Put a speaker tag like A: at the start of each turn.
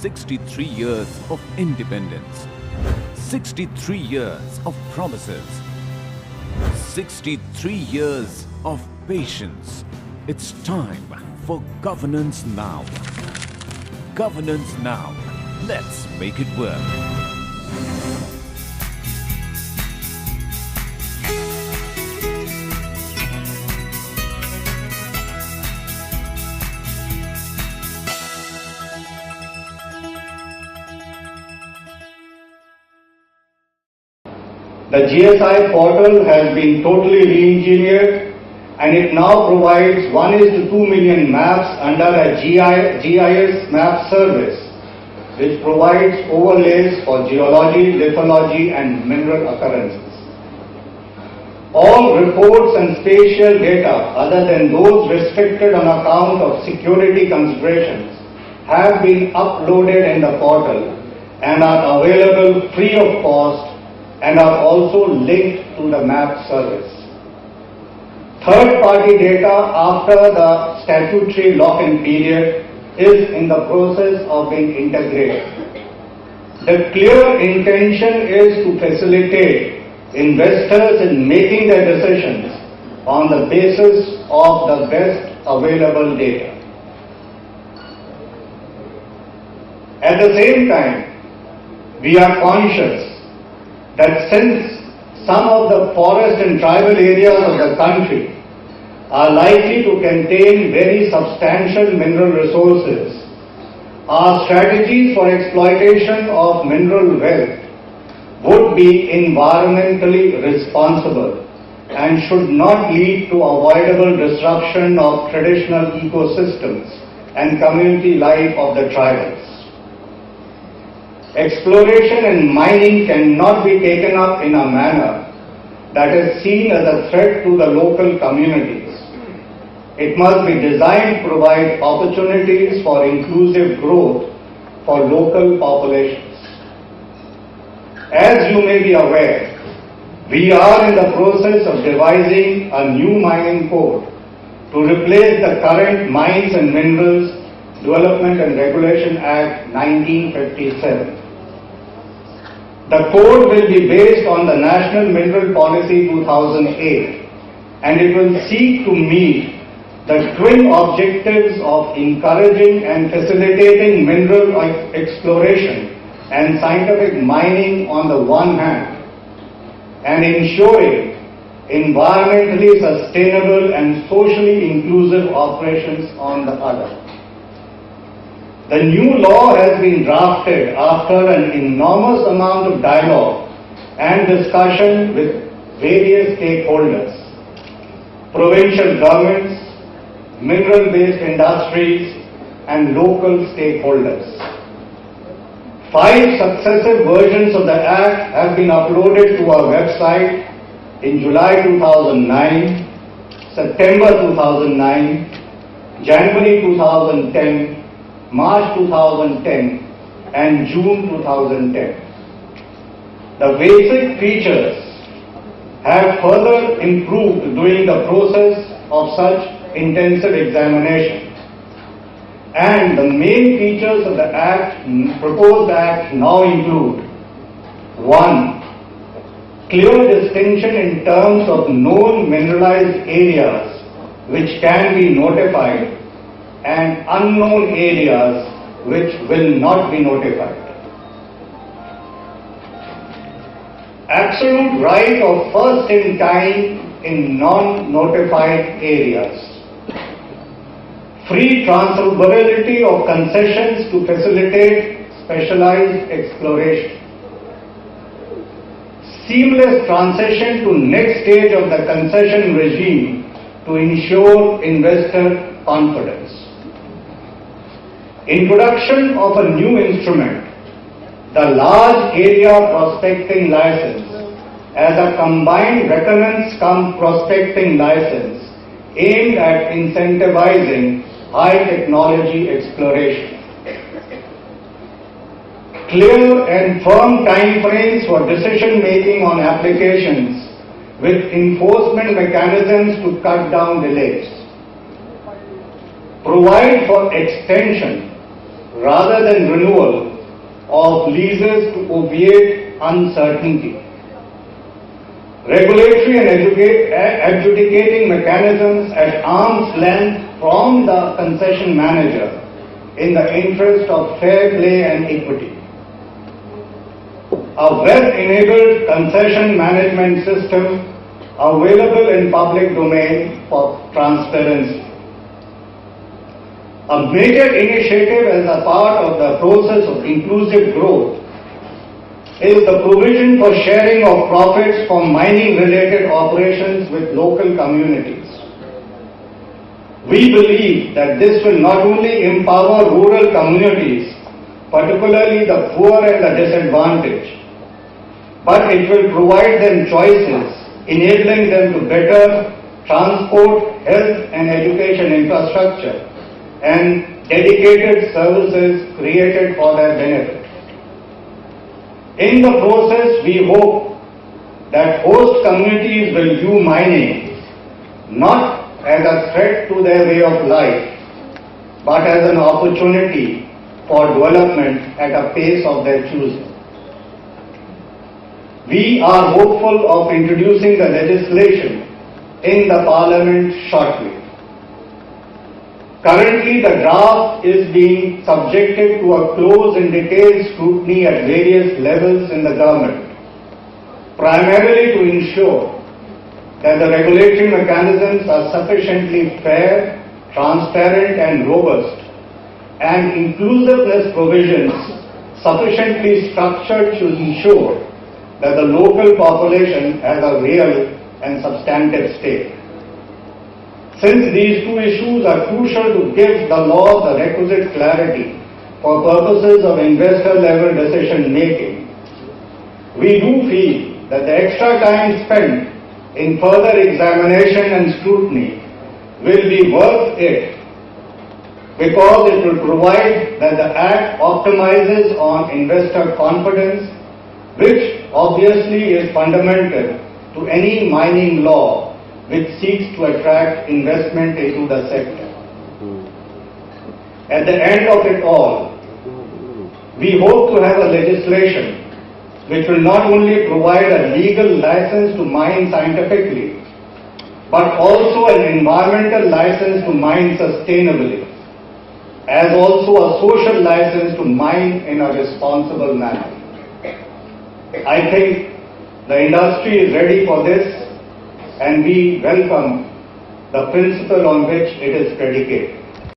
A: 63 years of independence, 63 years of promises, 63 years of patience. It's time for governance now. Governance now. Let's make it work.
B: The GSI portal has been totally re-engineered and it now provides 1:2 million maps under a GIS map service, which provides overlays for geology, lithology and mineral occurrences. All reports and spatial data other than those restricted on account of security considerations have been uploaded in the portal and are available free of cost and are also linked to the map service. Third-party data after the statutory lock-in period is in the process of being integrated. The clear intention is to facilitate investors in making their decisions on the basis of the best available data. At the same time, we are conscious that since some of the forest and tribal areas of the country are likely to contain very substantial mineral resources, our strategies for exploitation of mineral wealth would be environmentally responsible and should not lead to avoidable disruption of traditional ecosystems and community life of the tribals. Exploration and mining cannot be taken up in a manner that is seen as a threat to the local communities. It must be designed to provide opportunities for inclusive growth for local populations. As you may be aware, we are in the process of devising a new mining code to replace the current Mines and Minerals Development and Regulation Act 1957. The code will be based on the National Mineral Policy 2008 and it will seek to meet the twin objectives of encouraging and facilitating mineral exploration and scientific mining on the one hand and ensuring environmentally sustainable and socially inclusive operations on the other. The new law has been drafted after an enormous amount of dialogue and discussion with various stakeholders, provincial governments, mineral-based industries, and local stakeholders. 5 successive versions of the Act have been uploaded to our website in July 2009, September 2009, January 2010, March 2010 and June 2010. The basic features have further improved during the process of such intensive examination. And the main features of the proposed Act now include: 1. Clear distinction in terms of known mineralized areas which can be notified and unknown areas which will not be notified. Absolute right of first in kind in non-notified areas. Free transferability of concessions to facilitate specialized exploration. Seamless transition to next stage of the concession regime to ensure investor confidence. Introduction of a new instrument, the Large Area Prospecting License, as a combined reconnaissance-cum-prospecting license aimed at incentivizing high-technology exploration. Clear and firm timeframes for decision-making on applications with enforcement mechanisms to cut down delays. Provide for extension rather than renewal of leases to obviate uncertainty. Regulatory and adjudicating mechanisms at arm's length from the concession manager in the interest of fair play and equity. A web-enabled concession management system available in public domain for transparency. A major initiative as a part of the process of inclusive growth is the provision for sharing of profits from mining-related operations with local communities. We believe that this will not only empower rural communities, particularly the poor and the disadvantaged, but it will provide them choices, enabling them to better transport, health and education infrastructure and dedicated services created for their benefit. In the process, we hope that host communities will view mining not as a threat to their way of life, but as an opportunity for development at a pace of their choosing. We are hopeful of introducing the legislation in the Parliament shortly. Currently, the draft is being subjected to a close and detailed scrutiny at various levels in the government, primarily to ensure that the regulatory mechanisms are sufficiently fair, transparent and robust, and inclusiveness provisions sufficiently structured to ensure that the local population has a real and substantive stake. Since these two issues are crucial to give the law the requisite clarity for purposes of investor-level decision-making, we do feel that the extra time spent in further examination and scrutiny will be worth it, because it will provide that the Act optimizes on investor confidence, which obviously is fundamental to any mining law which seeks to attract investment into the sector. At the end of it all, we hope to have a legislation which will not only provide a legal license to mine scientifically, but also an environmental license to mine sustainably, as also a social license to mine in a responsible manner. I think the industry is ready for this, and we welcome the principle on which it is predicated.